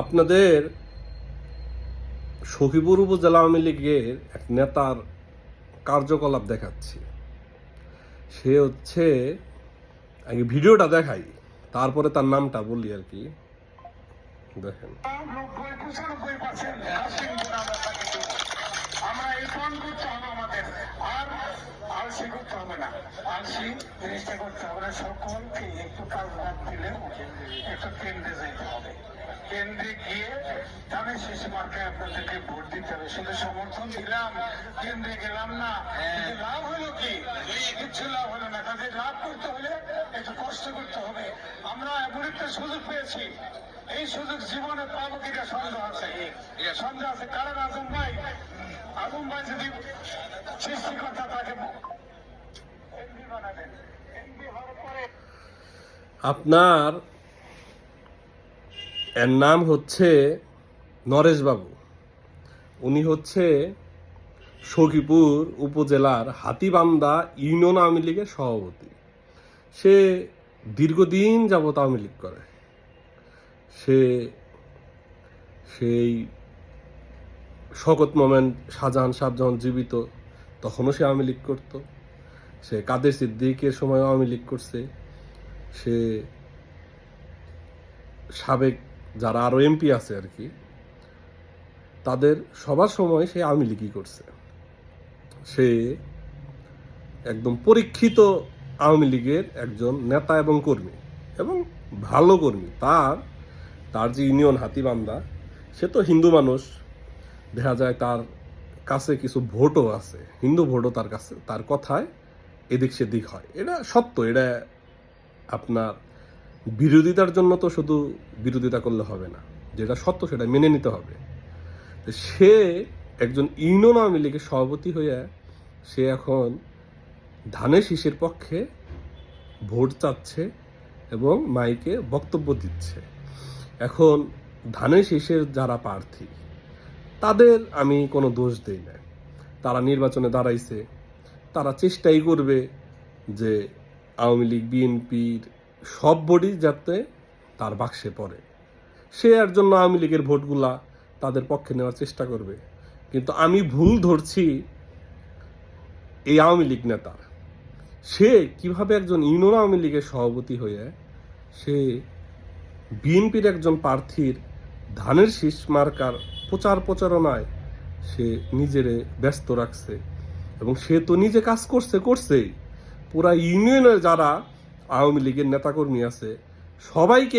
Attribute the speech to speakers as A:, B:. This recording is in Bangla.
A: আপনাদের সখীপুর উপজেলা আওয়ামী লীগের এক নেতার কার্যকলাপ দেখাচ্ছি। সে হচ্ছে, আগে ভিডিওটা দেখাই, তারপরে তার নামটা বলি আর কি। দেখেন,
B: আমরা এই ফোন করতে হবে আমাদের, আর আলসি করতে হবে না, আলসি জিনিসটা করতে হবে না। সকলকে একটু কাজ বাদ দিলে একটু কেন্দ্রে যেতে হবে, কেন্দ্রে গিয়ে ধানের শীষে মার্কায় আপনাদেরকে ভোট দিতে হবে। শুধু সমর্থন দিলাম, কেন্দ্রে গেলাম না, লাভ হলো কি? কিচ্ছু লাভ হলো না। তাদের লাভ করতে হলে একটু কষ্ট করতে হবে। আমরা এমন একটা সুযোগ পেয়েছি, এই সুযোগ জীবনে পাবো কিনা সন্দেহ আছে, সন্দেহ আছে। কারণ আজম ভাই যদি সৃষ্টিকর্তা তাকে এমপি বানাবেন, এমপি হওয়ার পরে
A: আপনার এর নাম হচ্ছে নরেশ বাবু। উনি হচ্ছে সখীপুর উপজেলার হাতীবান্ধা ইউনিয়ন আওয়ামী লীগের সভাপতি। সে দীর্ঘদিন যাবৎ আওয়ামী লীগ করে। সে সেই শওকত মোমেন শাহজাহান সাহেব যখন জীবিত তখনও সে আওয়ামী লীগ করত। সে কাদের সিদ্দিকের সময় আওয়ামী লীগ করছে। সে সাবেক যারা আরও এমপি আছে আর কি, তাদের সবার সময় সে আওয়ামী লীগই করছে। সে একদম পরীক্ষিত আওয়ামী লীগের একজন নেতা এবং কর্মী, এবং ভালো কর্মী। তার যে ইউনিয়ন হাতীবান্ধা, সে তো হিন্দু মানুষ, দেখা যায় তার কাছে কিছু ভোটও আছে, হিন্দু ভোটও তার কাছে, তার কথায় এদিক সেদিক হয়। এটা সত্য। এটা আপনার বিরোধিতার জন্য তো শুধু বিরোধিতা করলে হবে না, যেটা সত্য সেটা মেনে নিতে হবে। সে একজন ইউনিয়ন আওয়ামী লীগের সভাপতি হয়ে সে এখন ধানের শীষের পক্ষে ভোট চাচ্ছে এবং মাইকে বক্তব্য দিচ্ছে। এখন ধানের শীষের যারা প্রার্থী, তাদের আমি কোনো দোষ দিই না। তারা নির্বাচনে দাঁড়াইছে, তারা চেষ্টাই করবে যে আওয়ামী লীগ বিএনপির সব ভোটই যাতে তার বাক্সে পড়ে। সে এর জন্য আওয়ামী লীগের ভোটগুলা তাদের পক্ষে নেওয়ার চেষ্টা করবে। কিন্তু আমি ভুল ধরছি এই আওয়ামী লীগ নেতার। সে কিভাবে একজন ইউনিয়ন আওয়ামী লীগের সভাপতি হয়ে সে বিএনপির একজন প্রার্থীর ধানের শীষ মার্কার প্রচারণায় সে নিজেরে ব্যস্ত রাখছে। এবং সে তো নিজে কাজ করছেই, পুরা ইউনিয়নের যারা আওয়ামী লীগের নেতাকর্মী আছে সবাইকে